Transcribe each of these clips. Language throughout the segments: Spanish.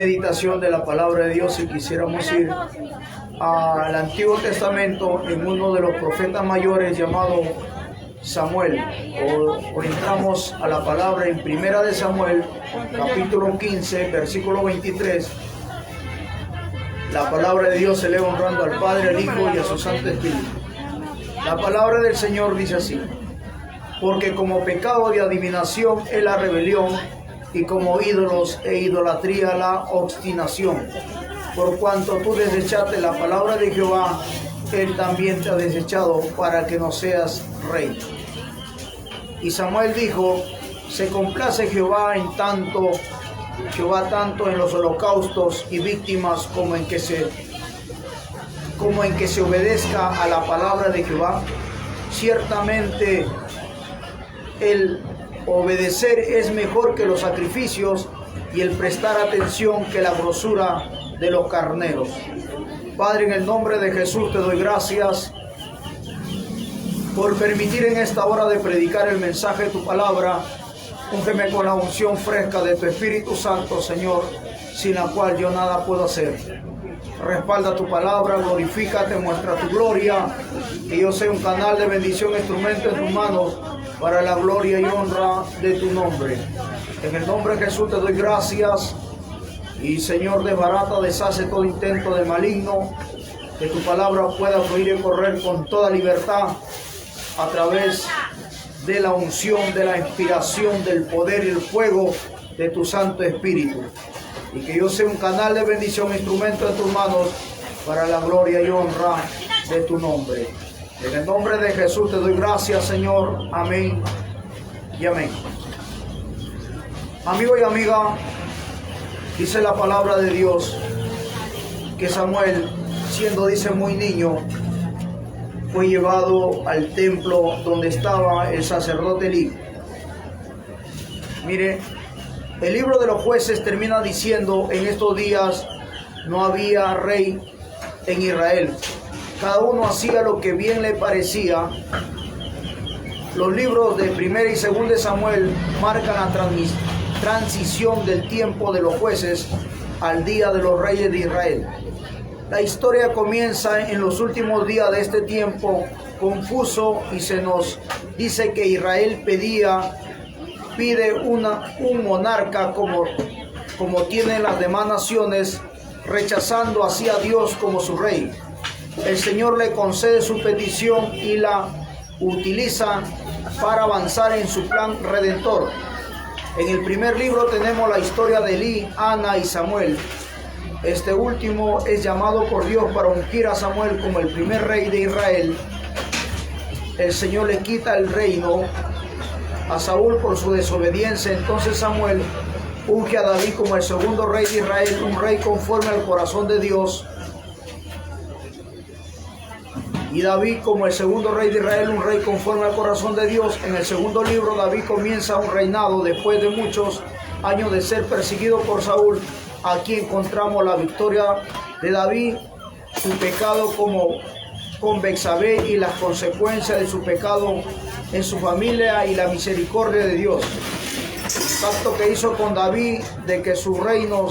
Meditación de la palabra de Dios, y quisiéramos ir al Antiguo Testamento en uno de los profetas mayores llamado Samuel, o entramos a la palabra en Primera de Samuel, capítulo 15, versículo 23. La palabra de Dios se lee honrando al Padre, al Hijo y a su Santo Espíritu. La palabra del Señor dice así: porque como pecado de adivinación es la rebelión, y como ídolos e idolatría la obstinación. Por cuanto tú desechaste la palabra de Jehová, Él también te ha desechado para que no seas rey. Y Samuel dijo: se complace Jehová tanto en los holocaustos y víctimas como en que se obedezca a la palabra de Jehová. Ciertamente el obedecer es mejor que los sacrificios, y el prestar atención que la grosura de los carneros. Padre, en el nombre de Jesús te doy gracias por permitir en esta hora de predicar el mensaje de tu palabra. Úngeme con la unción fresca de tu Espíritu Santo, Señor, sin la cual yo nada puedo hacer. Respalda tu palabra, glorifícate, muestra tu gloria, que yo sea un canal de bendición, instrumento en tus manos, para la gloria y honra de tu nombre. En el nombre de Jesús te doy gracias, y Señor, desbarata, deshace todo intento de maligno, que tu palabra pueda fluir y correr con toda libertad a través de la unción, de la inspiración, del poder y el fuego de tu Santo Espíritu. Y que yo sea un canal de bendición, instrumento de tus manos, para la gloria y honra de tu nombre. En el nombre de Jesús te doy gracias, Señor. Amén y amén. Amigo y amiga, dice la palabra de Dios que Samuel, siendo, dice, muy niño, fue llevado al templo donde estaba el sacerdote Elí. Mire, el libro de los Jueces termina diciendo: en estos días no había rey en Israel. Cada uno hacía lo que bien le parecía. Los libros de Primera y Segunda de Samuel marcan la transición del tiempo de los jueces al día de los reyes de Israel. La historia comienza en los últimos días de este tiempo confuso, y se nos dice que Israel pide un monarca como tienen las demás naciones, rechazando así a Dios como su rey. El Señor le concede su petición y la utiliza para avanzar en su plan redentor. En el primer libro tenemos la historia de Elí, Ana y Samuel. Este último es llamado por Dios para ungir a Samuel como el primer rey de Israel. El Señor le quita el reino a Saúl por su desobediencia. Entonces Samuel unge a David como el segundo rey de Israel, un rey conforme al corazón de Dios. Y David como el segundo rey de Israel, un rey conforme al corazón de Dios. En el segundo libro, David comienza un reinado después de muchos años de ser perseguido por Saúl. Aquí encontramos la victoria de David, su pecado con Betsabé y las consecuencias de su pecado en su familia, y la misericordia de Dios. El pacto que hizo con David de que su reino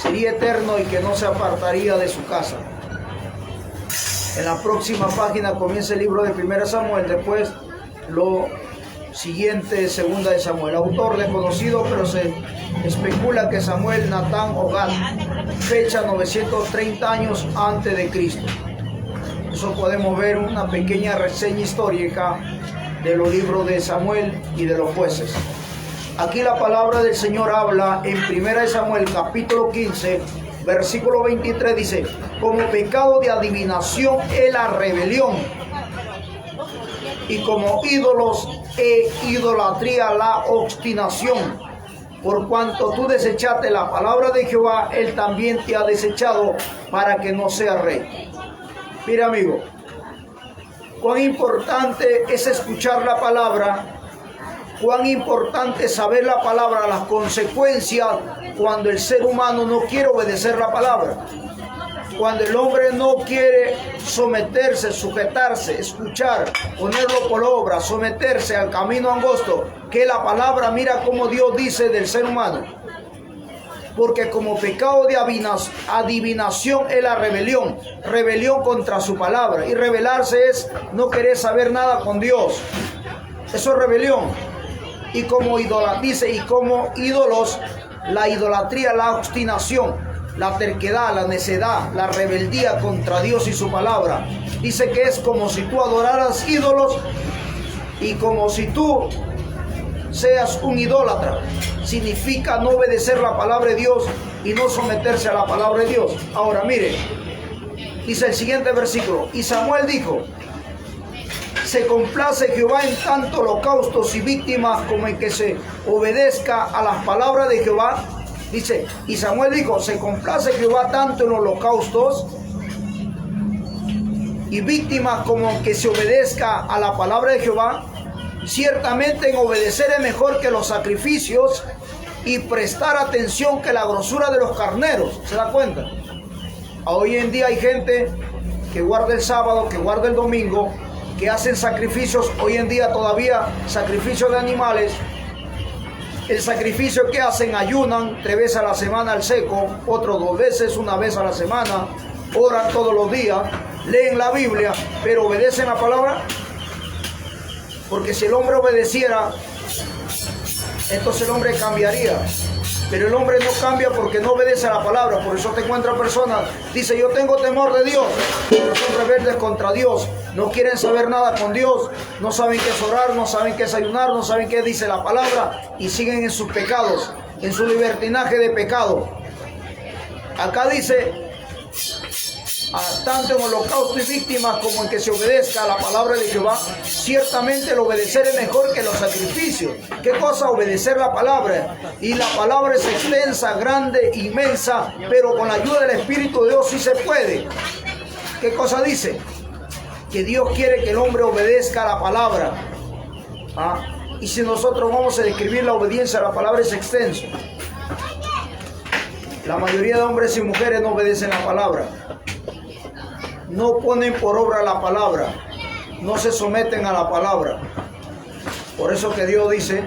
sería eterno y que no se apartaría de su casa. En la próxima página comienza el libro de Primera Samuel, después lo siguiente, Segunda de Samuel. Autor desconocido, pero se especula que Samuel, Natán o Gad, fecha 930 años antes de Cristo. Eso podemos ver una pequeña reseña histórica de los libros de Samuel y de los jueces. Aquí la palabra del Señor habla en Primera de Samuel, capítulo 15, versículo 23, dice: como pecado de adivinación es la rebelión, y como ídolos e idolatría la obstinación. Por cuanto tú desechaste la palabra de Jehová, Él también te ha desechado para que no seas rey. Mire, amigo, cuán importante es escuchar la palabra, cuán importante es saber la palabra, las consecuencias cuando el ser humano no quiere obedecer la palabra. Cuando el hombre no quiere someterse, sujetarse, escuchar, ponerlo por obra, someterse al camino angosto, que la palabra, mira cómo Dios dice del ser humano. porque como pecado de adivinación es la rebelión contra su palabra. Y rebelarse es no querer saber nada con Dios. Eso es rebelión. Y como dice, y como ídolos, la idolatría, la obstinación, la terquedad, la necedad, la rebeldía contra Dios y su palabra. Dice que es como si tú adoraras ídolos y como si tú seas un idólatra. Significa no obedecer la palabra de Dios y no someterse a la palabra de Dios. Ahora mire, dice el siguiente versículo: y Samuel dijo: se complace Jehová en tanto holocaustos y víctimas como en que se obedezca a las palabras de Jehová. Dice, y Samuel dijo: se complace Jehová tanto en holocaustos y víctimas como en que se obedezca a la palabra de Jehová. Ciertamente en obedecer es mejor que los sacrificios y prestar atención que la grosura de los carneros. ¿Se da cuenta? Hoy en día hay gente que guarda el sábado, que guarda el domingo, que hacen sacrificios. Hoy en día todavía sacrificios de animales. El sacrificio que hacen, ayunan 3 veces a la semana al seco, otros 2 veces, 1 vez a la semana, oran todos los días, leen la Biblia, pero obedecen la palabra. Porque si el hombre obedeciera, entonces el hombre cambiaría. Pero el hombre no cambia porque no obedece a la palabra. Por eso te encuentras personas, dice: yo tengo temor de Dios, pero son rebeldes contra Dios. No quieren saber nada con Dios, no saben qué es orar, no saben qué es ayunar, no saben qué dice la palabra y siguen en sus pecados, en su libertinaje de pecado. Acá dice: tanto en holocausto y víctimas como en que se obedezca a la palabra de Jehová. Ciertamente el obedecer es mejor que los sacrificios. ¿Qué cosa? Obedecer la palabra. Y la palabra es extensa, grande, inmensa, pero con la ayuda del Espíritu de Dios sí se puede. ¿Qué cosa dice? Que Dios quiere que el hombre obedezca a la palabra. Y si nosotros vamos a describir la obediencia a la palabra, es extenso. La mayoría de hombres y mujeres no obedecen la palabra. No ponen por obra la palabra, no se someten a la palabra. Por eso que Dios dice: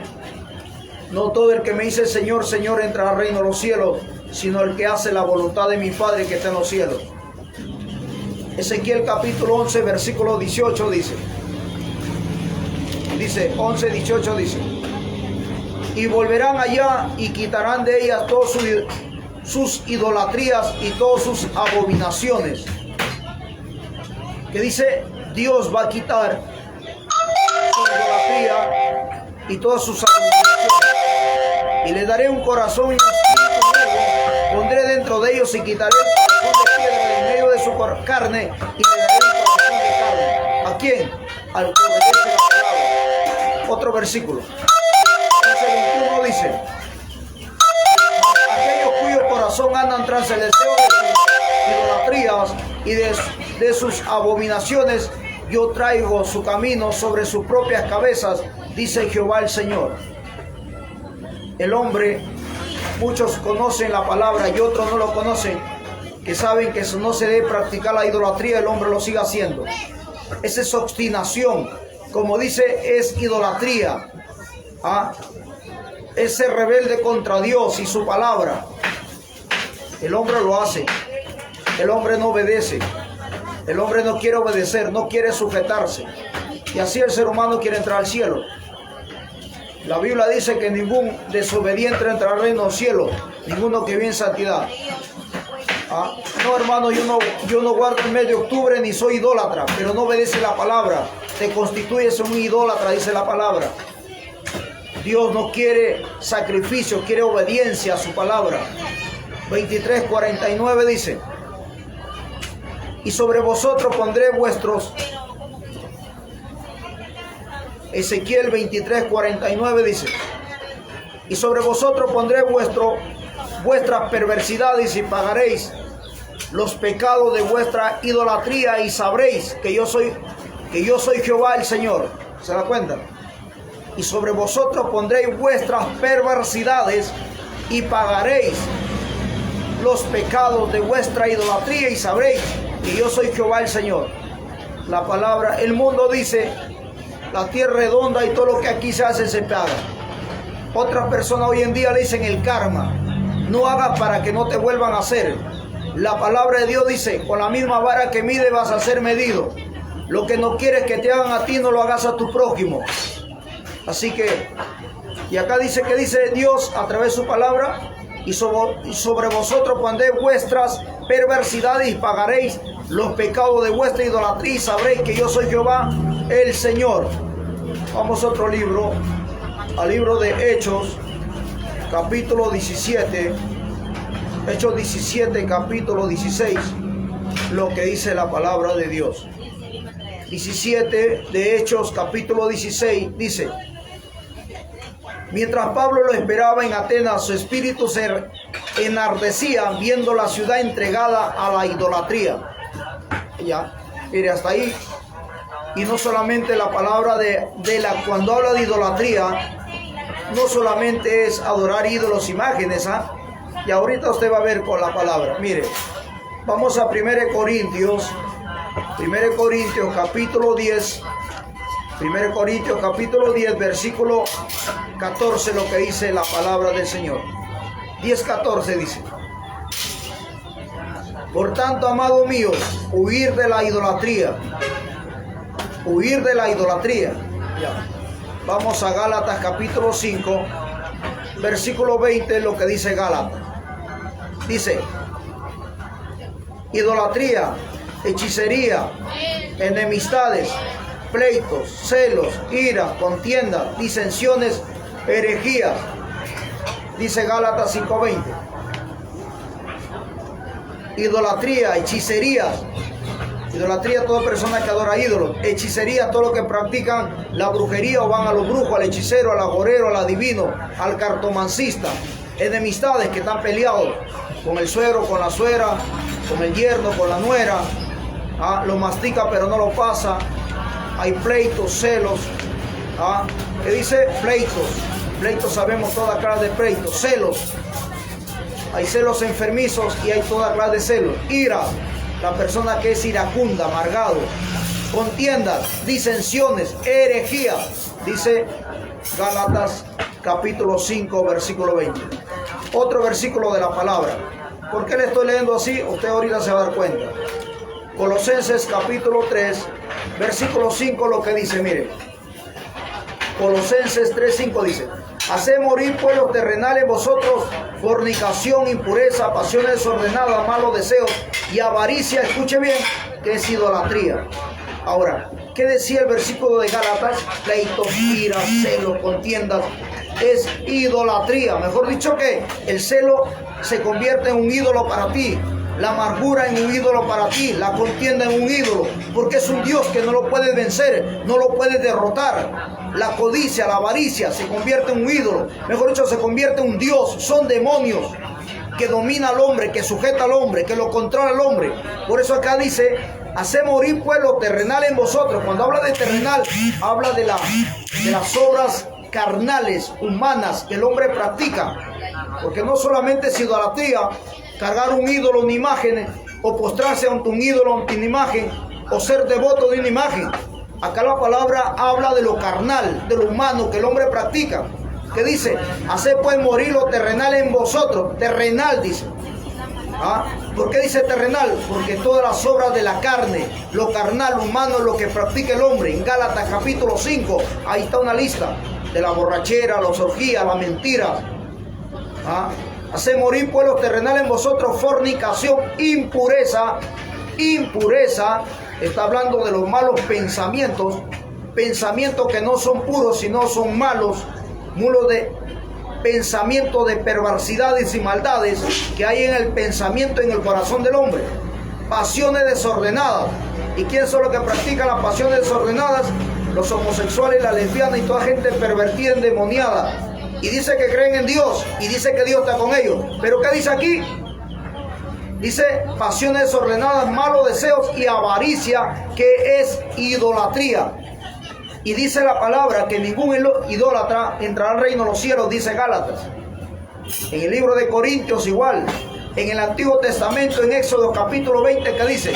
no todo el que me dice Señor, Señor entra al reino de los cielos, sino el que hace la voluntad de mi Padre que está en los cielos. Ezequiel capítulo 11 versículo 18 dice 11:18 dice: y volverán allá y quitarán de ellas todas sus idolatrías y todas sus abominaciones. Que dice: Dios va a quitar su idolatría y todas sus abominaciones, y les daré un corazón y un espíritu nuevo, pondré dentro de ellos y quitaré el corazón de piedra de en medio de su carne, y le daré un corazón de carne. ¿A quién? Al que obedece la palabra. Otro versículo, 11:21 dice: aquellos cuyo corazón andan tras el deseo de sus idolatrías y de sus abominaciones, yo traigo su camino sobre sus propias cabezas, dice Jehová el Señor. El hombre, muchos conocen la palabra y otros no lo conocen, que saben que no se debe practicar la idolatría, el hombre lo sigue haciendo. Esa es obstinación, como dice, es idolatría. Es ser rebelde contra Dios y su palabra. El hombre lo hace, el hombre no obedece. El hombre no quiere obedecer, no quiere sujetarse. Y así el ser humano quiere entrar al cielo. La Biblia dice que ningún desobediente entrará al reino del cielo, ninguno que vive en santidad. No, hermano, yo no guardo el mes de octubre ni soy idólatra, pero no obedece la palabra. Te constituyes un idólatra, dice la palabra. Dios no quiere sacrificio, quiere obediencia a su palabra. 23:49 dice: y sobre vosotros pondré vuestros... Ezequiel 23:49 dice: y sobre vosotros pondré vuestras perversidades y pagaréis los pecados de vuestra idolatría y sabréis que yo soy Jehová el Señor. ¿Se da cuenta? Y sobre vosotros pondréis vuestras perversidades y pagaréis los pecados de vuestra idolatría y sabréis que yo soy Jehová el Señor. La palabra, el mundo dice: la tierra redonda y todo lo que aquí se hace se paga. Otras personas hoy en día le dicen el karma. no hagas para que no te vuelvan a hacer. La palabra de Dios dice, con la misma vara que mide vas a ser medido. Lo que no quieres que te hagan a ti, no lo hagas a tu prójimo. Así que, y acá dice que dice Dios a través de su palabra, y sobre vosotros pondré vuestras perversidades y pagaréis los pecados de vuestra idolatría y sabréis que yo soy Jehová el Señor. Vamos a otro libro, al libro de Hechos, capítulo 17, Hechos 17, capítulo 16, lo que dice la palabra de Dios. 17 de Hechos, capítulo 16, dice: mientras Pablo lo esperaba en Atenas, su espíritu se enardecía viendo la ciudad entregada a la idolatría. Ya, mire, hasta ahí. Y no solamente la palabra cuando habla de idolatría, no solamente es adorar ídolos, imágenes, y ahorita usted va a ver con la palabra. Mire, vamos a 1 Corintios capítulo 10, 1 Corintios capítulo 10, versículo 14, lo que dice la palabra del Señor. 10:14 dice: por tanto, amado mío, huir de la idolatría. Huir de la idolatría. Ya. Vamos a Gálatas capítulo 5, versículo 20, lo que dice Gálatas. Dice: idolatría, hechicería, enemistades, pleitos, celos, ira, contiendas, disensiones, herejías. Dice Gálatas 5:20. Idolatría, hechicerías. Idolatría, toda persona que adora ídolos. Hechicería, todo lo que practican la brujería o van a los brujos, al hechicero, al agorero, al adivino, al cartomancista. Enemistades, que están peleados con el suegro, con la suegra, con el yerno, con la nuera. Lo mastica pero no lo pasa. Hay pleitos, celos. ¿Qué dice? Pleitos. Pleitos, sabemos toda clase de pleitos. Celos. Hay celos enfermizos y hay toda clase de celos. Ira, la persona que es iracunda, amargado. Contiendas, disensiones, herejías. Dice Gálatas capítulo 5, versículo 20. Otro versículo de la palabra. ¿Por qué le estoy leyendo así? Usted ahorita se va a dar cuenta. Colosenses capítulo 3, versículo 5, lo que dice, mire. Colosenses 3:5 dice: haced morir pues los terrenales vosotros, fornicación, impureza, pasiones desordenadas, malos deseos y avaricia. Escuche bien, que es idolatría. Ahora, ¿qué decía el versículo de Gálatas? Pleitos, iras, celos, contiendas. Es idolatría. Mejor dicho, que el celo se convierte en un ídolo para ti. La amargura en un ídolo para ti, la contienda en un ídolo, porque es un Dios que no lo puedes vencer, no lo puedes derrotar. La codicia, la avaricia se convierte en un ídolo, mejor dicho, se convierte en un Dios. Son demonios que domina al hombre, que sujeta al hombre, que lo controla al hombre. Por eso acá dice: haced morir pues lo terrenal en vosotros. Cuando habla de terrenal, habla de las obras carnales, humanas, que el hombre practica. Porque no solamente es idolatría cargar un ídolo, una imagen, o postrarse ante un ídolo, ante una imagen, o ser devoto de una imagen. Acá la palabra habla de lo carnal, de lo humano que el hombre practica. ¿Qué dice? Haced pues morir lo terrenal en vosotros. Terrenal dice. ¿Por qué dice terrenal? Porque todas las obras de la carne, lo carnal, humano, lo que practica el hombre. En Gálatas capítulo 5, ahí está una lista de la borrachera, las orgías, la mentira. Haced morir pues los terrenales en vosotros, fornicación, impureza. Impureza, está hablando de los malos pensamientos. Pensamientos que no son puros, sino son malos. Mulos de pensamientos de perversidades y maldades que hay en el pensamiento, en el corazón del hombre. Pasiones desordenadas. ¿Y quiénes son los que practican las pasiones desordenadas? Los homosexuales, la lesbiana y toda gente pervertida, endemoniada. Y dice que creen en Dios, y dice que Dios está con ellos. ¿Pero qué dice aquí? Dice pasiones desordenadas, malos deseos y avaricia, que es idolatría. Y dice la palabra que ningún idólatra entrará al reino de los cielos, dice Gálatas. En el libro de Corintios igual. En el Antiguo Testamento, en Éxodo capítulo 20, que dice: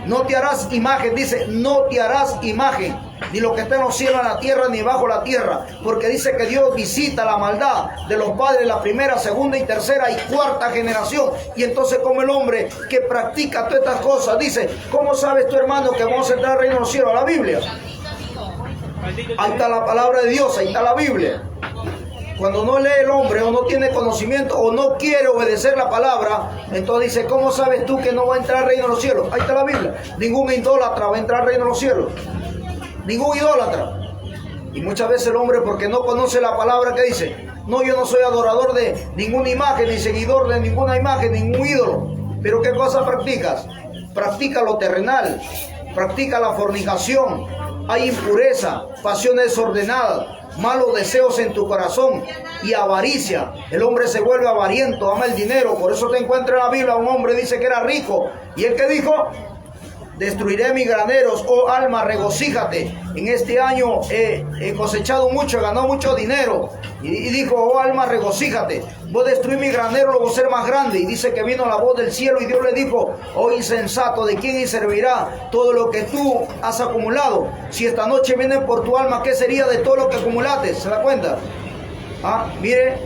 no te harás imagen, dice, no te harás imagen ni lo que está en los cielos, en la tierra, ni bajo la tierra. Porque dice que Dios visita la maldad de los padres de la primera, segunda y tercera y cuarta generación. Y entonces, como el hombre que practica todas estas cosas, dice, ¿cómo sabes tu hermano que vamos a entrar al reino de los cielos? A la Biblia. Ahí está la palabra de Dios, ahí está la Biblia. Cuando no lee el hombre o no tiene conocimiento o no quiere obedecer la palabra, entonces dice, ¿cómo sabes tú que no va a entrar al reino de los cielos? Ahí está la Biblia. Ningún idólatra va a entrar al reino de los cielos. Ningún idólatra. Y muchas veces el hombre, porque no conoce la palabra, que dice, no, yo no soy adorador de ninguna imagen, ni seguidor de ninguna imagen, ningún ídolo. Pero ¿qué cosa practicas? Practica lo terrenal, practica la fornicación, hay impureza, pasiones desordenadas, malos deseos en tu corazón y avaricia. El hombre se vuelve avariento, ama el dinero. Por eso te encuentra en la Biblia un hombre dice que era rico. ¿Y él qué dijo? Destruiré mis graneros, oh alma, regocíjate. En este año he cosechado mucho, he ganado mucho dinero. Y dijo, oh alma, regocíjate. Voy a destruir mi granero, lo voy a hacer más grande. Y dice que vino la voz del cielo y Dios le dijo, oh insensato, ¿de quién servirá todo lo que tú has acumulado? Si esta noche vienen por tu alma, ¿qué sería de todo lo que acumulaste? ¿Se da cuenta? Mire,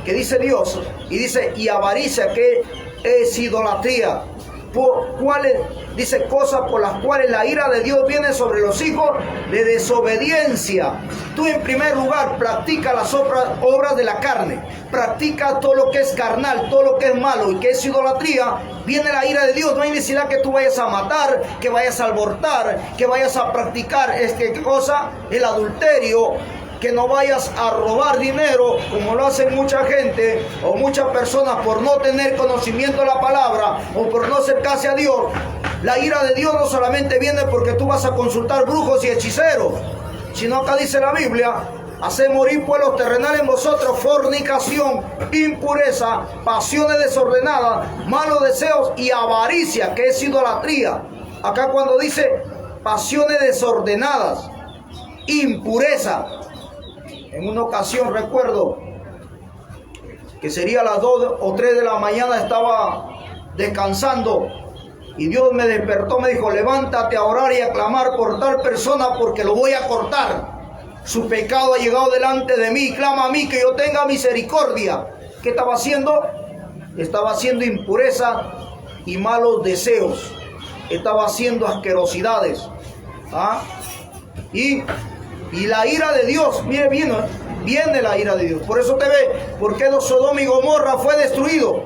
que dice Dios. Y dice, y avaricia, que es idolatría. ¿Cuáles? Dice, cosas por las cuales la ira de Dios viene sobre los hijos de desobediencia. Tú en primer lugar practica las obras de la carne, practica todo lo que es carnal, todo lo que es malo y que es idolatría. Viene la ira de Dios. No hay necesidad que tú vayas a matar, que vayas a abortar, que vayas a practicar ¿qué cosa? El adulterio, que no vayas a robar dinero como lo hacen mucha gente o muchas personas por no tener conocimiento de la palabra o por no acercarse a Dios. La ira de Dios no solamente viene porque tú vas a consultar brujos y hechiceros, sino acá dice la Biblia, haced morir pueblos terrenales en vosotros fornicación, impureza, pasiones desordenadas, malos deseos y avaricia, que es idolatría. Acá cuando dice pasiones desordenadas, impureza. En una ocasión recuerdo que sería las 2 o 3 de la mañana, estaba descansando y Dios me despertó, me dijo, levántate a orar y a clamar por tal persona porque lo voy a cortar. Su pecado ha llegado delante de mí, clama a mí que yo tenga misericordia. ¿Qué estaba haciendo? Estaba haciendo impureza y malos deseos. Estaba haciendo asquerosidades. Y la ira de Dios, mire, viene la ira de Dios. Por eso te ve, porque Sodoma y Gomorra fue destruido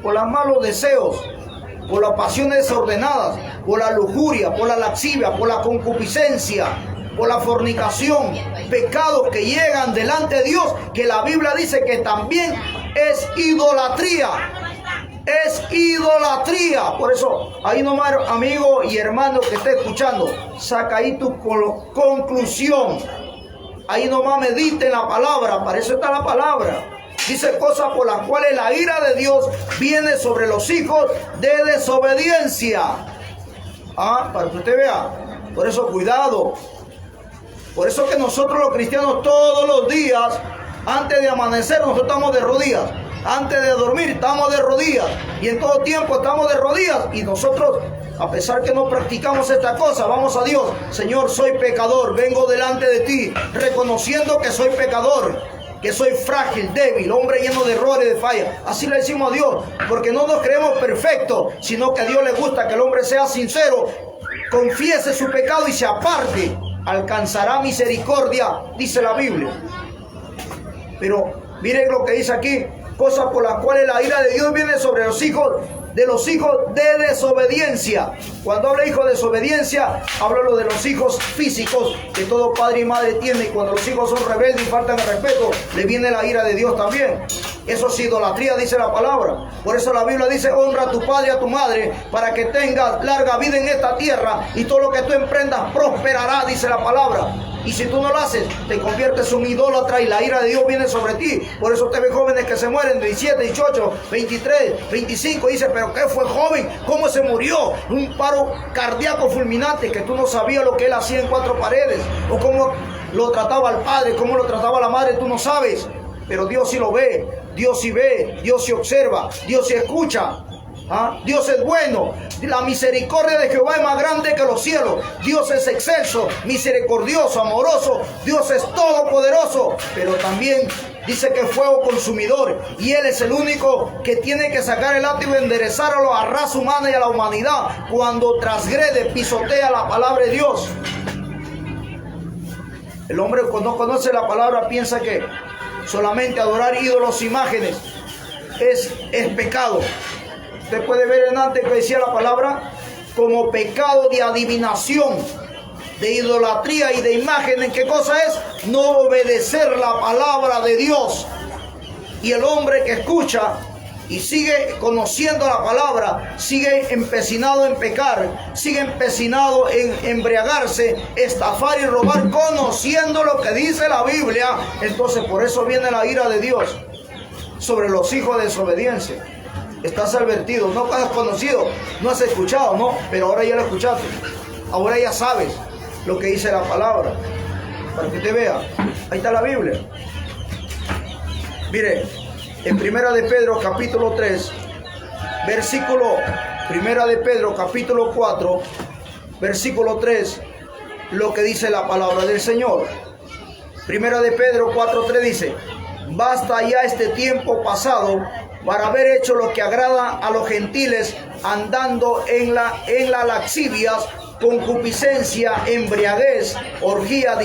por los malos deseos, por las pasiones desordenadas, por la lujuria, por la lascivia, por la concupiscencia, por la fornicación, pecados que llegan delante de Dios, que la Biblia dice que también es idolatría. Es idolatría. Por eso, ahí nomás, amigo y hermano que esté escuchando, saca ahí tu conclusión. Ahí nomás medite en la palabra. Para eso está la palabra. Dice cosas por las cuales la ira de Dios viene sobre los hijos de desobediencia. Para que usted vea. Por eso, cuidado. Por eso que nosotros los cristianos todos los días, antes de amanecer, nosotros estamos de rodillas. Antes de dormir estamos de rodillas y en todo tiempo estamos de rodillas. Y nosotros, a pesar que no practicamos esta cosa, vamos a Dios. Señor, soy pecador, vengo delante de ti reconociendo que soy pecador, que soy frágil, débil, hombre lleno de errores, de fallas. Así le decimos a Dios, porque no nos creemos perfectos, sino que a Dios le gusta que el hombre sea sincero, confiese su pecado y se aparte. Alcanzará misericordia, dice la Biblia. Pero miren lo que dice aquí, cosas por las cuales la ira de Dios viene sobre los hijos de desobediencia. Cuando habla hijo de desobediencia, habla de los hijos físicos que todo padre y madre tiene. Y cuando los hijos son rebeldes y faltan el respeto, le viene la ira de Dios también. Eso es idolatría, dice la palabra. Por eso la Biblia dice, honra a tu padre y a tu madre para que tengas larga vida en esta tierra y todo lo que tú emprendas prosperará, dice la palabra. Y si tú no lo haces, te conviertes en un idólatra y la ira de Dios viene sobre ti. Por eso te ves jóvenes que se mueren de 17, 18, 23, 25. Y dice, ¿pero qué fue joven? ¿Cómo se murió? Un paro cardíaco fulminante, que tú no sabías lo que él hacía en 4 paredes. O cómo lo trataba el padre, cómo lo trataba la madre, tú no sabes. Pero Dios sí lo ve, Dios sí ve, Dios sí observa, Dios sí escucha. Dios es bueno. La misericordia de Jehová es más grande que los cielos. Dios es excelso, misericordioso, amoroso. Dios es todopoderoso. Pero también dice que es fuego consumidor. Y Él es el único que tiene que sacar el látigo y enderezar a la raza humana y a la humanidad cuando transgrede, pisotea la palabra de Dios. El hombre cuando no conoce la palabra piensa que solamente adorar ídolos, imágenes, es pecado. Usted puede ver en antes que decía la palabra como pecado de adivinación, de idolatría y de imágenes. ¿Qué cosa es? No obedecer la palabra de Dios. Y el hombre que escucha y sigue conociendo la palabra, sigue empecinado en pecar, sigue empecinado en embriagarse, estafar y robar, conociendo lo que dice la Biblia. Entonces por eso viene la ira de Dios sobre los hijos de desobediencia. Estás advertido, no has conocido, no has escuchado, no, pero ahora ya lo escuchaste. Ahora ya sabes lo que dice la palabra, para que usted vea. Ahí está la Biblia. Mire, en Primera de Pedro capítulo 3, versículo, Primera de Pedro capítulo 4, versículo 3, lo que dice la palabra del Señor. Primera de Pedro 4:3 dice: basta ya este tiempo pasado para haber hecho lo que agrada a los gentiles, andando en la lascivias, concupiscencia, embriaguez, orgía,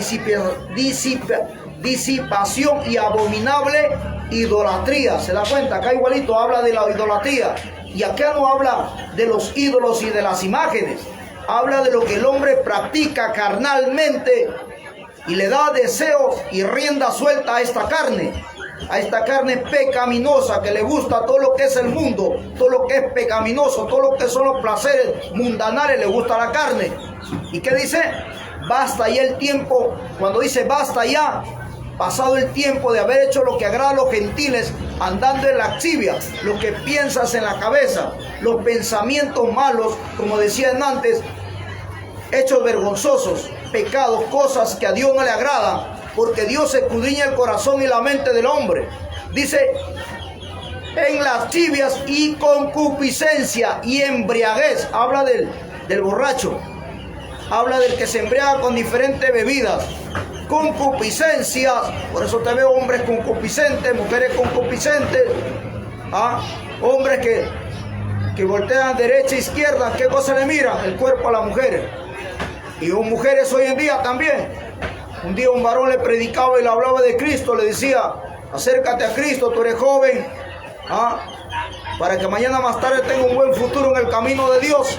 disipación y abominable idolatría. ¿Se da cuenta? Acá igualito habla de la idolatría. Y acá no habla de los ídolos y de las imágenes. Habla de lo que el hombre practica carnalmente y le da deseo y rienda suelta a esta carne pecaminosa, que le gusta todo lo que es el mundo, todo lo que es pecaminoso, todo lo que son los placeres mundanales, le gusta la carne. ¿Y qué dice? Basta ya el tiempo. Cuando dice basta ya, pasado el tiempo de haber hecho lo que agrada a los gentiles, andando en lascivia, lo que piensas en la cabeza, los pensamientos malos, como decían antes, hechos vergonzosos, pecados, cosas que a Dios no le agradan, porque Dios escudriña el corazón y la mente del hombre. Dice, en lascivias y concupiscencia y embriaguez. Habla del borracho, habla del que se embriaga con diferentes bebidas. Concupiscencia, por eso te veo hombres concupiscentes, mujeres concupiscentes, hombres que voltean derecha e izquierda. ¿Qué cosa le miran? El cuerpo a las mujeres. Y mujeres hoy en día también. Un día un varón le predicaba y le hablaba de Cristo, le decía: acércate a Cristo, tú eres joven, para que mañana más tarde tenga un buen futuro en el camino de Dios.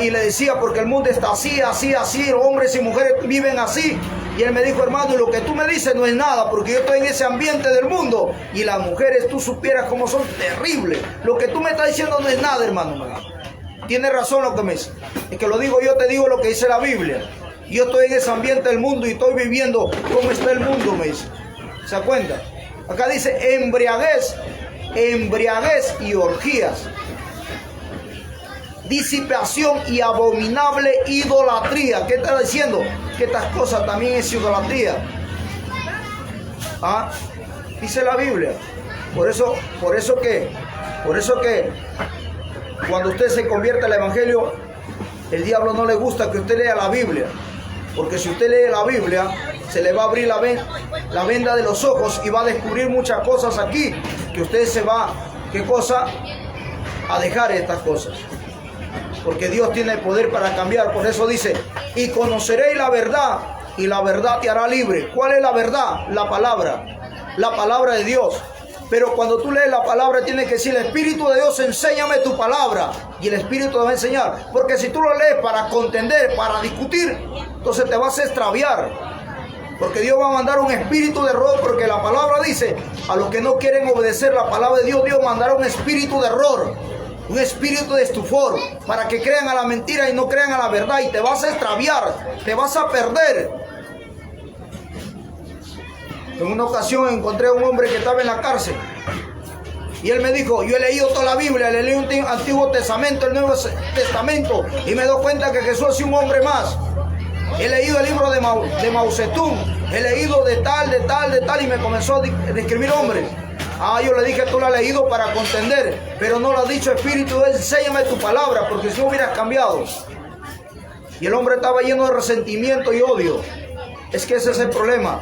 Y le decía, porque el mundo está así, así, así, hombres y mujeres viven así. Y él me dijo: hermano, y lo que tú me dices no es nada, porque yo estoy en ese ambiente del mundo. Y las mujeres, tú supieras cómo son terribles. Lo que tú me estás diciendo no es nada, hermano. Tiene razón lo que me dice. Es que lo digo yo, te digo lo que dice la Biblia. Yo estoy en ese ambiente del mundo y estoy viviendo cómo está el mundo, me dice. ¿Se da cuenta? Acá dice embriaguez y orgías, disipación y abominable idolatría. ¿Qué está diciendo? Que estas cosas también es idolatría. Dice la Biblia. Por eso que cuando usted se convierte al Evangelio, el diablo no le gusta que usted lea la Biblia. Porque si usted lee la Biblia, se le va a abrir la venda de los ojos y va a descubrir muchas cosas aquí, que usted se va, ¿qué cosa? A dejar estas cosas. Porque Dios tiene poder para cambiar. Por eso dice: y conoceréis la verdad, y la verdad te hará libre. ¿Cuál es la verdad? La palabra de Dios. Pero cuando tú lees la palabra, tienes que decir: el Espíritu de Dios, enséñame tu palabra. Y el Espíritu te va a enseñar. Porque si tú lo lees para contender, para discutir, entonces te vas a extraviar. Porque Dios va a mandar un espíritu de error. Porque la palabra dice: a los que no quieren obedecer la palabra de Dios, Dios mandará un espíritu de error, un espíritu de estupor, para que crean a la mentira y no crean a la verdad. Y te vas a extraviar, te vas a perder. En una ocasión encontré a un hombre que estaba en la cárcel y él me dijo: yo he leído toda la Biblia, le leí un Antiguo Testamento, el Nuevo Testamento, y me doy cuenta que Jesús es un hombre más. He leído el libro de Mao Zedong, he leído de tal, y me comenzó a describir hombres. Yo le dije, tú la has leído para contender, pero no lo has dicho, Espíritu, enséñame tu palabra, porque si no hubieras cambiado. Y el hombre estaba lleno de resentimiento y odio. Es que ese es el problema.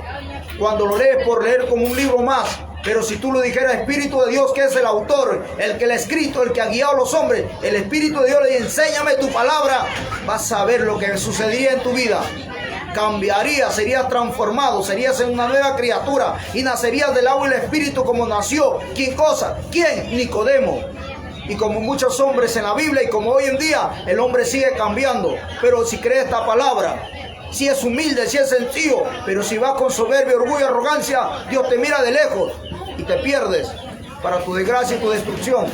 Cuando lo lees por leer como un libro más, pero si tú lo dijeras, Espíritu de Dios, que es el autor, el que le ha escrito, el que ha guiado a los hombres, el Espíritu de Dios le dice, enséñame tu palabra, vas a ver lo que sucedería en tu vida. Cambiarías, serías transformado, serías una nueva criatura y nacerías del agua y el Espíritu como nació. ¿Quién cosa? ¿Quién? Nicodemo. Y como muchos hombres en la Biblia y como hoy en día, el hombre sigue cambiando. Pero si cree esta palabra, si es humilde, si es sencillo, pero si vas con soberbia, orgullo y arrogancia, Dios te mira de lejos y te pierdes para tu desgracia y tu destrucción.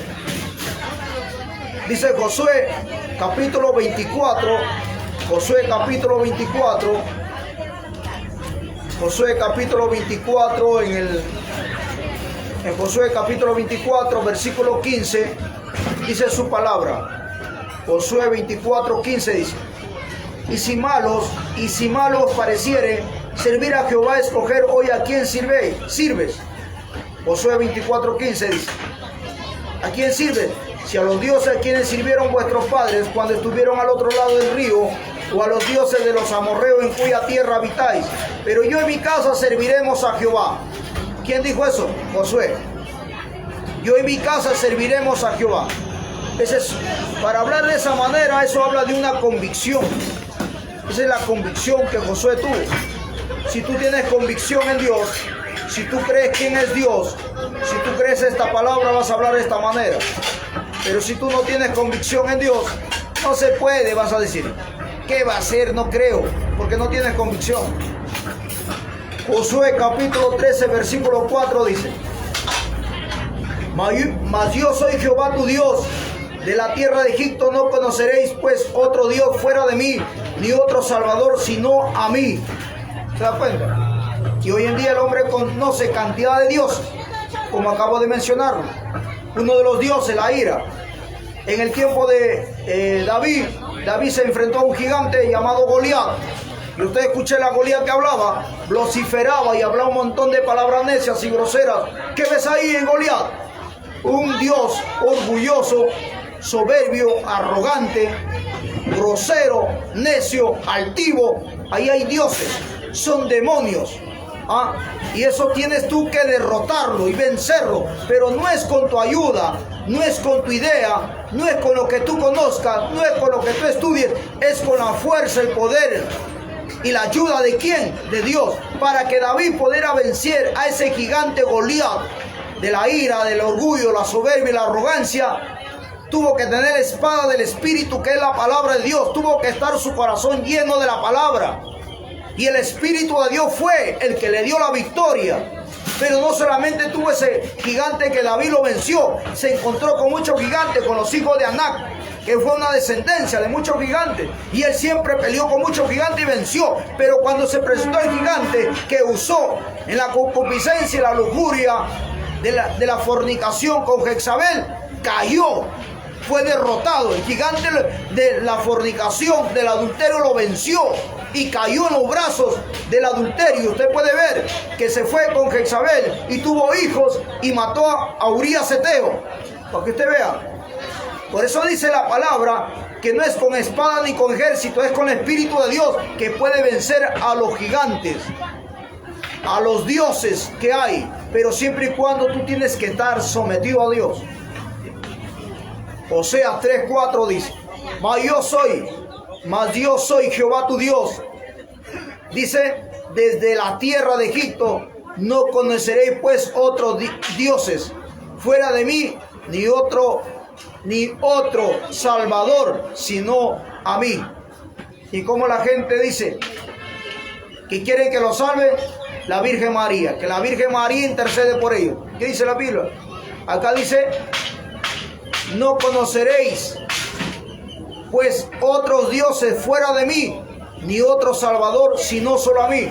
Dice Josué capítulo 24, Josué capítulo 24, Josué capítulo 24, en Josué capítulo 24, versículo 15, dice su palabra. Josué 24, 15 dice, y si malos pareciere servir a Jehová, escoger hoy a quién sirves. Josué 24, 15 dice, ¿a quién sirves? Si a los dioses a quienes sirvieron vuestros padres cuando estuvieron al otro lado del río, o a los dioses de los amorreos en cuya tierra habitáis. Pero yo en mi casa serviremos a Jehová. ¿Quién dijo eso? Josué. Yo en mi casa serviremos a Jehová. Para hablar de esa manera, eso habla de una convicción. Esa es la convicción que Josué tuvo. Si tú tienes convicción en Dios, si tú crees quién es Dios, si tú crees esta palabra, vas a hablar de esta manera. Pero si tú no tienes convicción en Dios, no se puede, vas a decir. ¿Qué va a hacer? No creo, porque no tienes convicción. Josué capítulo 13, versículo 4 dice, mas yo soy Jehová tu Dios, de la tierra de Egipto no conoceréis pues otro Dios fuera de mí, ni otro Salvador sino a mí. ¿Se da cuenta? Y hoy en día el hombre conoce cantidad de dioses, como acabo de mencionarlo. Uno de los dioses, la ira. En el tiempo de David se enfrentó a un gigante llamado Goliat. Y usted escuché la Goliat que hablaba, vociferaba y hablaba un montón de palabras necias y groseras. ¿Qué ves ahí en Goliat? Un Dios orgulloso, soberbio, arrogante, grosero, necio, altivo. Ahí hay dioses, son demonios. Y eso tienes tú que derrotarlo y vencerlo, pero no es con tu ayuda, no es con tu idea, no es con lo que tú conozcas, no es con lo que tú estudies, es con la fuerza, el poder y la ayuda de ¿quién? De Dios, para que David pudiera vencer a ese gigante Goliat de la ira, del orgullo, la soberbia y la arrogancia. Tuvo que tener la espada del Espíritu, que es la palabra de Dios, tuvo que estar su corazón lleno de la palabra. Y el Espíritu de Dios fue el que le dio la victoria. Pero no solamente tuvo ese gigante que David lo venció, se encontró con muchos gigantes, con los hijos de Anac, que fue una descendencia de muchos gigantes. Y él siempre peleó con muchos gigantes y venció. Pero cuando se presentó el gigante que usó en la concupiscencia y la lujuria de la fornicación con Jezabel, cayó. Fue derrotado. El gigante de la fornicación, del adulterio, lo venció y cayó en los brazos del adulterio. Usted puede ver que se fue con Jezabel y tuvo hijos y mató a Urías Eteo, para que usted vea. Por eso dice la palabra que no es con espada ni con ejército, es con el Espíritu de Dios que puede vencer a los gigantes, a los dioses que hay, pero siempre y cuando tú tienes que estar sometido a Dios. Oseas 3:4 dice, mas yo soy Jehová tu Dios. Dice, desde la tierra de Egipto no conoceréis pues otros dioses fuera de mí, ni otro Salvador sino a mí. Y como la gente dice que quieren que lo salve la Virgen María, que la Virgen María intercede por ellos. ¿Qué dice la Biblia? Acá dice, no conoceréis pues otros dioses fuera de mí, ni otro Salvador sino solo a mí.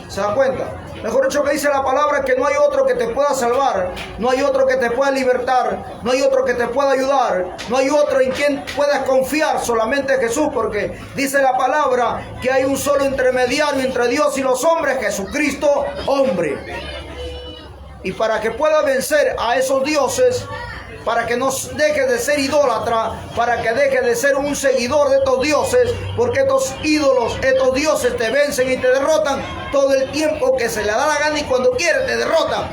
¿Se dan cuenta? Mejor dicho, que dice la palabra que no hay otro que te pueda salvar, no hay otro que te pueda libertar, no hay otro que te pueda ayudar, no hay otro en quien puedas confiar, solamente Jesús, porque dice la palabra que hay un solo intermediario entre Dios y los hombres, Jesucristo, hombre. Y para que pueda vencer a esos dioses, para que no deje de ser idólatra, para que deje de ser un seguidor de estos dioses, porque estos ídolos, estos dioses te vencen y te derrotan todo el tiempo que se le da la gana y cuando quiere te derrotan.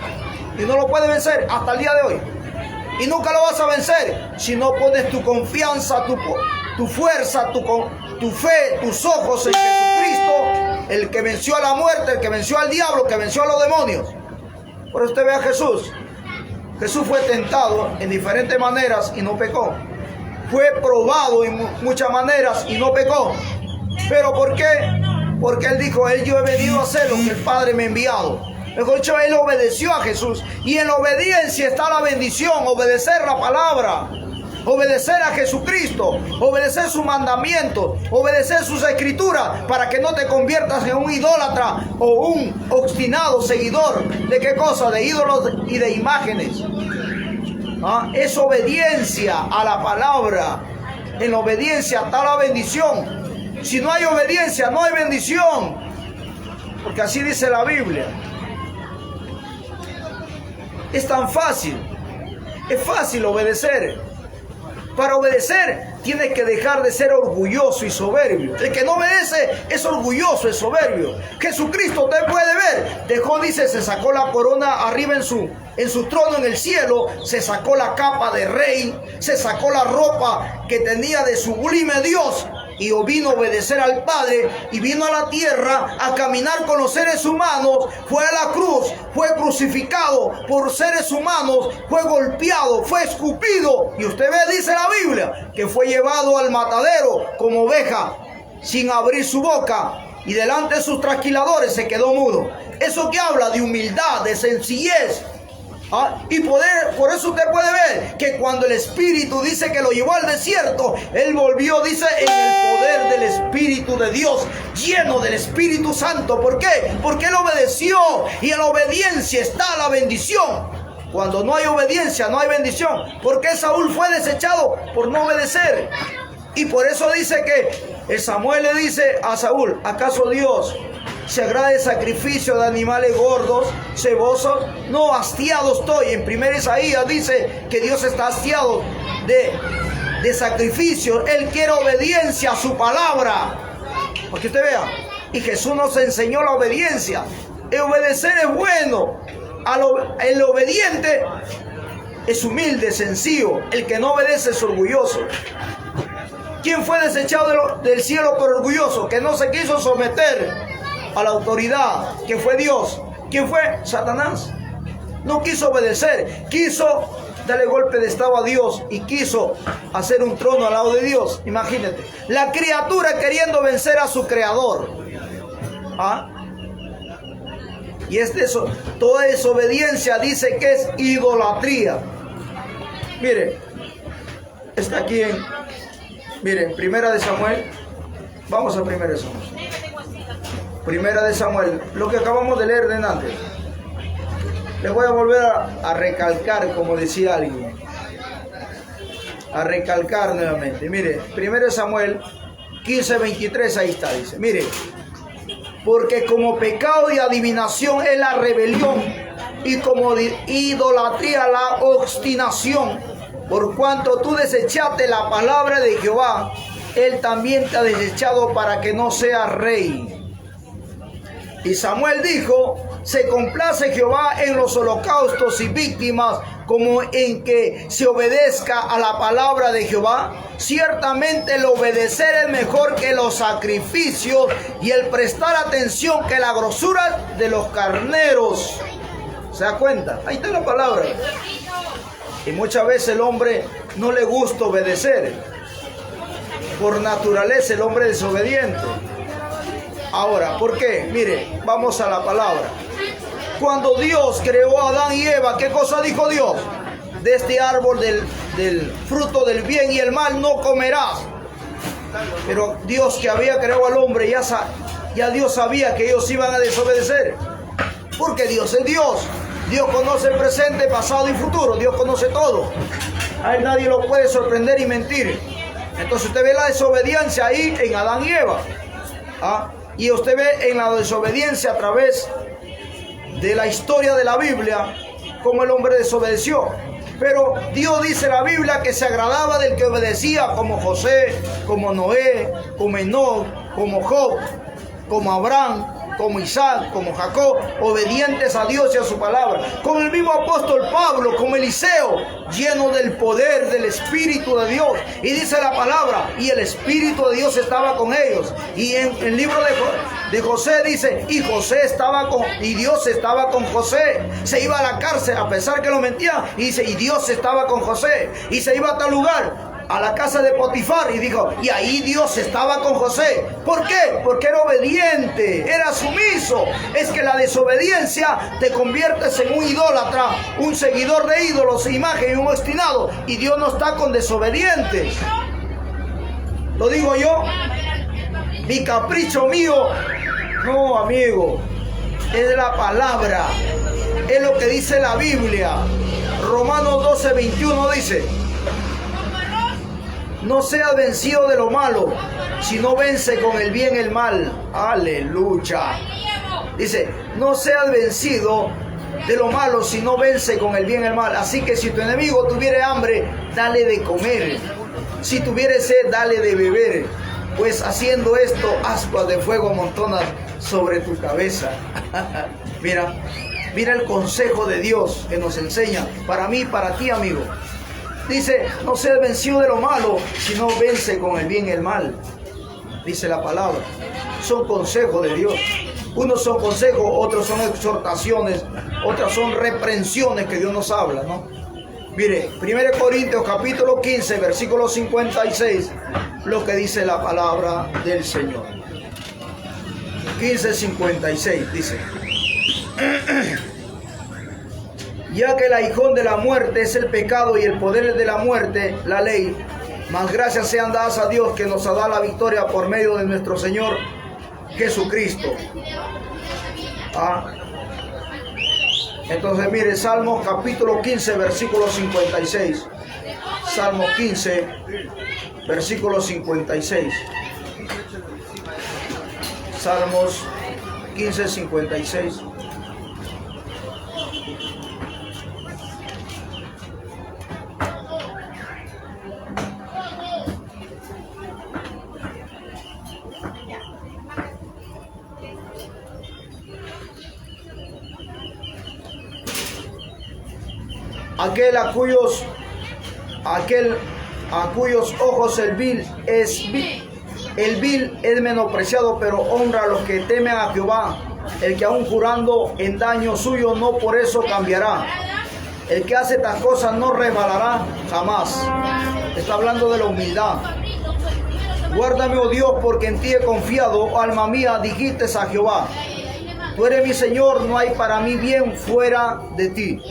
Y no lo puedes vencer hasta el día de hoy. Y nunca lo vas a vencer si no pones tu confianza, tu fuerza, tu fe, tus ojos en Jesucristo, el que venció a la muerte, el que venció al diablo, el que venció a los demonios. Por eso usted ve a Jesús. Jesús fue tentado en diferentes maneras y no pecó. Fue probado en muchas maneras y no pecó. ¿Pero por qué? Porque Él dijo, yo he venido a hacer lo que el Padre me ha enviado. Mejor dicho, Él obedeció a Jesús. Y en la obediencia está la bendición. Obedecer la palabra. Obedecer a Jesucristo. Obedecer sus mandamientos. Obedecer sus escrituras. Para que no te conviertas en un idólatra o un obstinado seguidor. ¿De qué cosa? De ídolos y de imágenes. Es obediencia a la palabra. En la obediencia está la bendición. Si no hay obediencia, no hay bendición. Porque así dice la Biblia. Es tan fácil. Es fácil obedecer. Para obedecer tienes que dejar de ser orgulloso y soberbio. El que no obedece es orgulloso, es soberbio. Jesucristo, usted puede ver, dejó, dice, se sacó la corona arriba en su trono en el cielo, se sacó la capa de rey, se sacó la ropa que tenía de sublime Dios. Y vino a obedecer al Padre y vino a la tierra a caminar con los seres humanos. Fue a la cruz, fue crucificado por seres humanos, fue golpeado, fue escupido. Y usted ve, dice la Biblia, que fue llevado al matadero como oveja, sin abrir su boca. Y delante de sus trasquiladores se quedó mudo. Eso que habla de humildad, de sencillez. Y por eso usted puede ver que cuando el Espíritu dice que lo llevó al desierto, Él volvió, dice, en el poder del Espíritu de Dios, lleno del Espíritu Santo. ¿Por qué? Porque Él obedeció, y en la obediencia está la bendición. Cuando no hay obediencia, no hay bendición. ¿Por qué Saúl fue desechado? Por no obedecer. Y por eso dice que Samuel le dice a Saúl, ¿acaso Dios se agrada el sacrificio de animales gordos, cebosos? No, hastiado estoy. En 1 Isaías dice que Dios está hastiado de sacrificio. Él quiere obediencia a su palabra. Para que usted vea. Y Jesús nos enseñó la obediencia. El obedecer es bueno. El obediente es humilde, sencillo. El que no obedece es orgulloso. ¿Quién fue desechado del cielo por orgulloso? Que no se quiso someter a la autoridad, que fue Dios. ¿Quién fue? Satanás. No quiso obedecer, quiso darle golpe de estado a Dios y quiso hacer un trono al lado de Dios. Imagínate, la criatura queriendo vencer a su creador. Y eso, toda desobediencia dice que es idolatría. Mire, está aquí miren, Primera de Samuel. Vamos a Primera de Samuel. Primera de Samuel, lo que acabamos de leer de antes. Les voy a volver a recalcar, como decía alguien. A recalcar nuevamente. Mire, Primera de Samuel 15:23, ahí está, dice. Mire, porque como pecado y adivinación es la rebelión, y como idolatría la obstinación, por cuanto tú desechaste la palabra de Jehová, Él también te ha desechado para que no seas rey. Y Samuel dijo, se complace Jehová en los holocaustos y víctimas, como en que se obedezca a la palabra de Jehová. Ciertamente el obedecer es mejor que los sacrificios, y el prestar atención que la grosura de los carneros. ¿Se da cuenta? Ahí está la palabra. Y muchas veces el hombre no le gusta obedecer. Por naturaleza el hombre es desobediente. Ahora, ¿por qué? Mire, vamos a la palabra. Cuando Dios creó a Adán y Eva, ¿qué cosa dijo Dios? De este árbol del fruto del bien y el mal no comerás. Pero Dios, que había creado al hombre, ya Dios sabía que ellos iban a desobedecer. Porque Dios es Dios. Dios conoce el presente, pasado y futuro. Dios conoce todo. A Él nadie lo puede sorprender y mentir. Entonces usted ve la desobediencia ahí en Adán y Eva. Y usted ve en la desobediencia a través de la historia de la Biblia, como el hombre desobedeció. Pero Dios dice en la Biblia que se agradaba del que obedecía, como José, como Noé, como Enoc, como Job, como Abraham, como Isaac, como Jacob, obedientes a Dios y a su palabra. Como el mismo apóstol Pablo, como Eliseo, lleno del poder del Espíritu de Dios. Y dice la palabra, y el Espíritu de Dios estaba con ellos. Y en el libro de José dice, y Dios estaba con José. Se iba a la cárcel a pesar que lo mentía, y dice, y Dios estaba con José. Y se iba a tal lugar, a la casa de Potifar, y dijo, y ahí Dios estaba con José. ¿Por qué? Porque era obediente, era sumiso. Es que la desobediencia te conviertes en un idólatra, un seguidor de ídolos, imagen y un obstinado, y Dios no está con desobedientes. Lo digo yo, ni capricho mío, no, amigo, es la palabra, es lo que dice la Biblia. Romanos 12:21 dice, no seas vencido de lo malo, sino vence con el bien el mal. Aleluya. Dice, no seas vencido de lo malo, sino vence con el bien el mal. Así que si tu enemigo tuviere hambre, dale de comer. Si tuviere sed, dale de beber. Pues haciendo esto, ascuas de fuego amontonas sobre tu cabeza. Mira el consejo de Dios que nos enseña para mí y para ti, amigo. Dice, no seas vencido de lo malo, sino vence con el bien el mal. Dice la palabra. Son consejos de Dios. Unos son consejos, otros son exhortaciones, otras son reprensiones que Dios nos habla, ¿no? Mire, 1 Corintios capítulo 15, versículo 56, lo que dice la palabra del Señor. 15:56 dice, ya que el aguijón de la muerte es el pecado y el poder de la muerte, la ley, mas gracias sean dadas a Dios que nos ha dado la victoria por medio de nuestro Señor Jesucristo. Entonces mire, Salmos capítulo 15, versículo 56. Salmo 15, versículo 56. Salmos 15, 56. Aquel a cuyos ojos el vil es menospreciado, pero honra a los que temen a Jehová. El que aún jurando en daño suyo no por eso cambiará. El que hace estas cosas no resbalará jamás. Está hablando de la humildad. Guárdame, oh Dios, porque en ti he confiado, oh alma mía, dijiste a Jehová. Tú eres mi Señor, no hay para mí bien fuera de ti.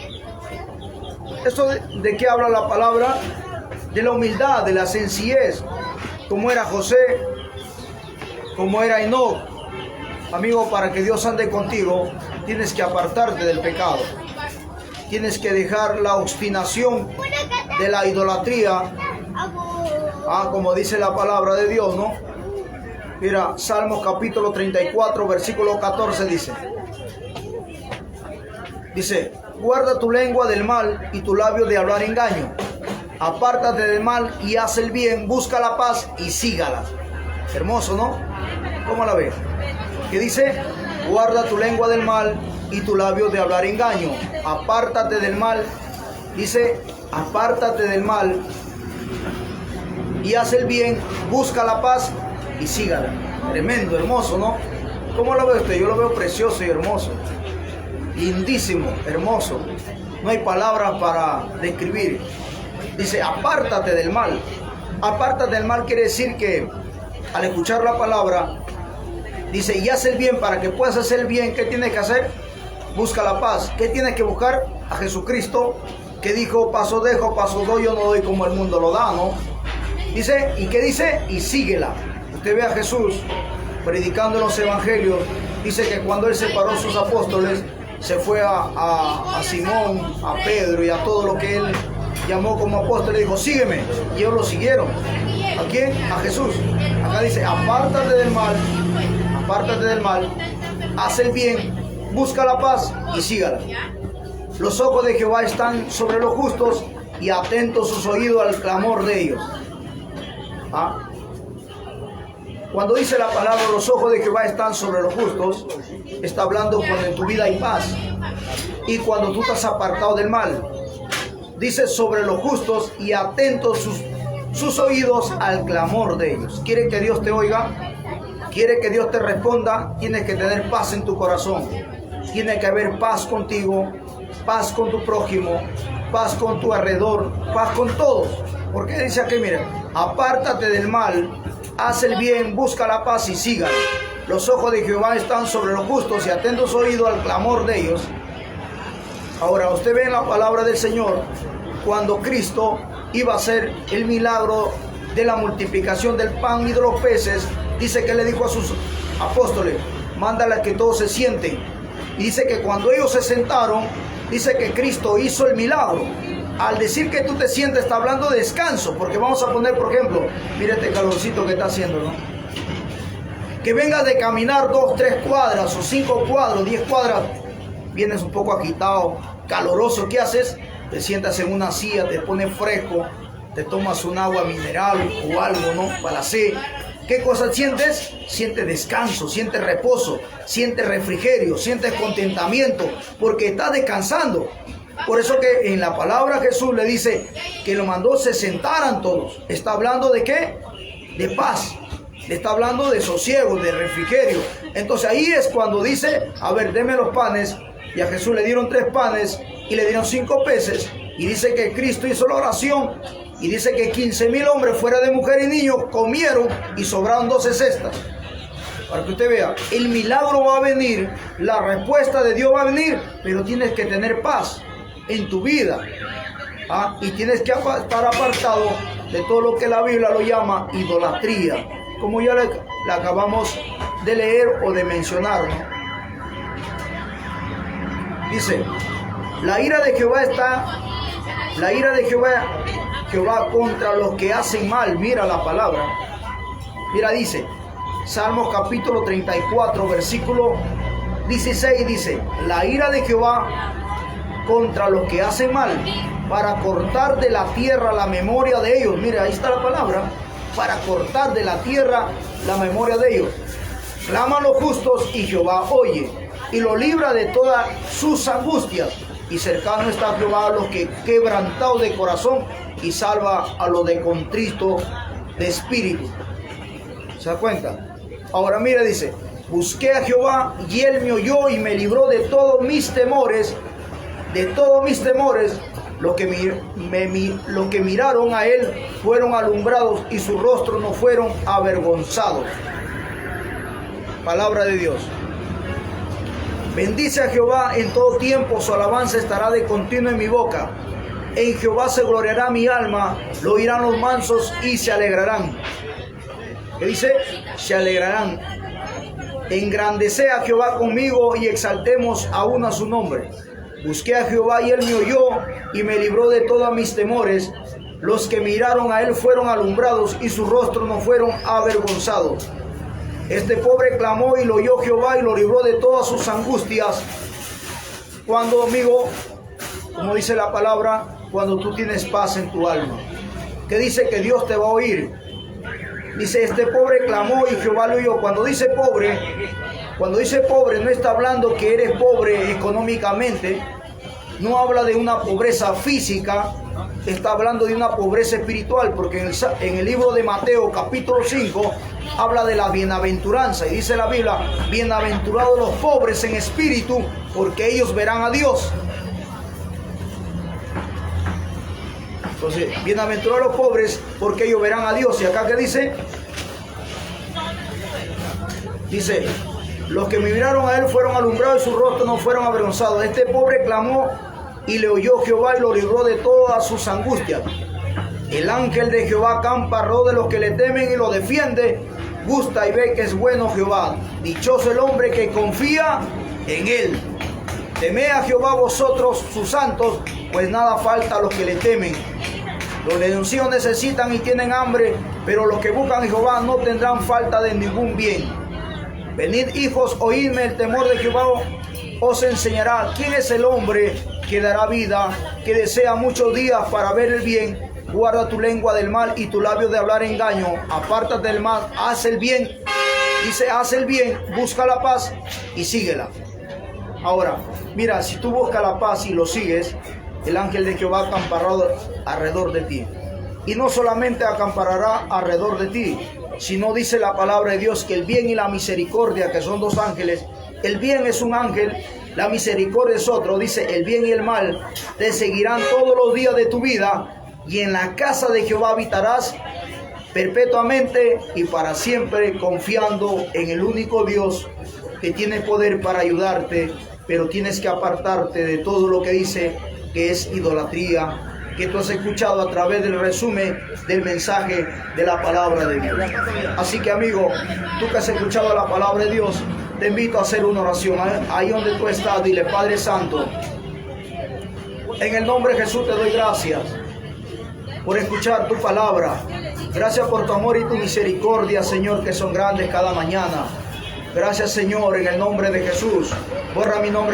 ¿Esto de qué habla la palabra? De la humildad, de la sencillez, como era José, como era Enoc. Amigo, para que Dios ande contigo, tienes que apartarte del pecado. Tienes que dejar la obstinación de la idolatría, como dice la palabra de Dios, ¿no? Mira, Salmos capítulo 34, versículo 14 dice, guarda tu lengua del mal y tu labio de hablar engaño. Apártate del mal y haz el bien, busca la paz y sígala. Hermoso, ¿no? ¿Cómo la ves? ¿Qué dice? Guarda tu lengua del mal y tu labio de hablar engaño. Apártate del mal. Dice, apártate del mal y haz el bien, busca la paz y sígala. Tremendo, hermoso, ¿no? ¿Cómo lo ve usted? Yo lo veo precioso y hermoso. Lindísimo, hermoso. No hay palabras para describir. Dice, apártate del mal. Apártate del mal quiere decir que al escuchar la palabra, dice, y haz el bien. Para que puedas hacer el bien, ¿qué tienes que hacer? Busca la paz. ¿Qué tienes que buscar? A Jesucristo, que dijo, paso dejo, paso doy, yo no doy como el mundo lo da, ¿no? Dice, ¿y qué dice? Y síguela. Usted ve a Jesús predicando en los evangelios. Dice que cuando él separó a sus apóstoles, se fue a Simón, a Pedro y a todo lo que él llamó como apóstol. Le dijo, sígueme. Y ellos lo siguieron. ¿A quién? A Jesús. Acá dice, apártate del mal, haz el bien, busca la paz y sígala. Los ojos de Jehová están sobre los justos y atentos sus oídos al clamor de ellos. ¿Ah? Cuando dice la palabra los ojos de Jehová están sobre los justos, está hablando cuando en tu vida hay paz y cuando tú estás apartado del mal. Dice sobre los justos y atentos sus oídos al clamor de ellos. ¿Quiere que Dios te oiga? ¿Quiere que Dios te responda? Tienes que tener paz en tu corazón. Tiene que haber paz contigo, paz con tu prójimo, paz con tu alrededor, paz con todos. Porque dice aquí, mira, apártate del mal, haz el bien, busca la paz y sígalo. Los ojos de Jehová están sobre los justos y atentos oídos al clamor de ellos. Ahora, usted ve en la palabra del Señor, cuando Cristo iba a hacer el milagro de la multiplicación del pan y de los peces, dice que le dijo a sus apóstoles, mándale a que todos se sienten. Y dice que cuando ellos se sentaron, dice que Cristo hizo el milagro. Al decir que tú te sientes, está hablando de descanso, porque vamos a poner, por ejemplo, mira este calorcito que está haciendo, ¿no? Que vengas de caminar 2, 3 cuadras o 5 cuadras, 10 cuadras, vienes un poco agitado, caloroso, ¿qué haces? Te sientas en una silla, te pones fresco, te tomas un agua mineral o algo, ¿no? Para la sed. ¿Qué cosa sientes? Sientes descanso, sientes reposo, sientes refrigerio, sientes contentamiento, porque estás descansando. Por eso que en la palabra Jesús le dice que lo mandó se sentaran todos. ¿Está hablando de qué? De paz. Le está hablando de sosiego, de refrigerio. Entonces ahí es cuando dice, a ver, deme los panes. Y a Jesús le dieron 3 panes y le dieron 5 peces. Y dice que Cristo hizo la oración. Y dice que 15,000 hombres fuera de mujer y niños comieron y sobraron 12 cestas. Para que usted vea, el milagro va a venir, la respuesta de Dios va a venir, pero tienes que tener paz en tu vida. ¿Ah? Y tienes que estar apartado de todo lo que la Biblia lo llama idolatría, como ya le acabamos de leer o de mencionar, ¿no? Dice, la ira de Jehová Jehová contra los que hacen mal. Mira la palabra. Mira, dice, Salmos capítulo 34, versículo 16, dice, la ira de Jehová contra los que hacen mal, para cortar de la tierra la memoria de ellos. Mira, ahí está la palabra, para cortar de la tierra la memoria de ellos. Claman los justos y Jehová oye, y lo libra de todas sus angustias. Y cercano está Jehová a los que quebrantados de corazón, y salva a los de contrito de espíritu. ¿Se da cuenta? Ahora mira, dice, busqué a Jehová y él me oyó y me libró de todos mis temores. De todos mis temores, los que miraron a él fueron alumbrados y sus rostros no fueron avergonzados. Palabra de Dios. Bendice a Jehová en todo tiempo, su alabanza estará de continuo en mi boca. En Jehová se gloriará mi alma, lo oirán los mansos y se alegrarán. ¿Qué dice? Se alegrarán. Engrandece a Jehová conmigo y exaltemos aún a su nombre. Busqué a Jehová y él me oyó y me libró de todos mis temores. Los que miraron a él fueron alumbrados y sus rostros no fueron avergonzados. Este pobre clamó y lo oyó Jehová y lo libró de todas sus angustias. Cuando, amigo, como dice la palabra, cuando tú tienes paz en tu alma, que dice que Dios te va a oír. Dice, este pobre clamó y Jehová lo oyó. Cuando dice pobre no está hablando que eres pobre económicamente, no habla de una pobreza física, está hablando de una pobreza espiritual, porque en el libro de Mateo capítulo 5 habla de la bienaventuranza y dice la Biblia, bienaventurados los pobres en espíritu, porque ellos verán a Dios. Entonces, bienaventurados los pobres, porque ellos verán a Dios. Y acá que dice, los que me miraron a él fueron alumbrados y sus rostros no fueron avergonzados. Este pobre clamó y le oyó Jehová y lo libró de todas sus angustias. El ángel de Jehová acampa alrededor de los que le temen y lo defiende. Gusta y ve que es bueno Jehová. Dichoso el hombre que confía en él. Temed a Jehová vosotros sus santos, pues nada falta a los que le temen. Los leoncillos necesitan y tienen hambre, pero los que buscan a Jehová no tendrán falta de ningún bien. Venid hijos, oídme, el temor de Jehová os enseñará quién es el hombre que dará vida, que desea muchos días para ver el bien. Guarda tu lengua del mal y tu labio de hablar engaño. Apártate del mal, haz el bien. Dice, haz el bien, busca la paz y síguela. Ahora, mira, si tú buscas la paz y lo sigues, el ángel de Jehová acampará alrededor de ti. Y no solamente acamparará alrededor de ti, sino dice la palabra de Dios que el bien y la misericordia, que son dos ángeles, el bien es un ángel, la misericordia es otro. Dice, el bien y el mal te seguirán todos los días de tu vida, y en la casa de Jehová habitarás perpetuamente y para siempre, confiando en el único Dios que tiene poder para ayudarte, pero tienes que apartarte de todo lo que dice que es idolatría, que tú has escuchado a través del resumen del mensaje de la palabra de Dios. Así que, amigo, tú que has escuchado la palabra de Dios, te invito a hacer una oración. Ahí donde tú estás, dile: Padre Santo, en el nombre de Jesús te doy gracias por escuchar tu palabra. Gracias por tu amor y tu misericordia, Señor, que son grandes cada mañana. Gracias, Señor, en el nombre de Jesús. Borra mi nombre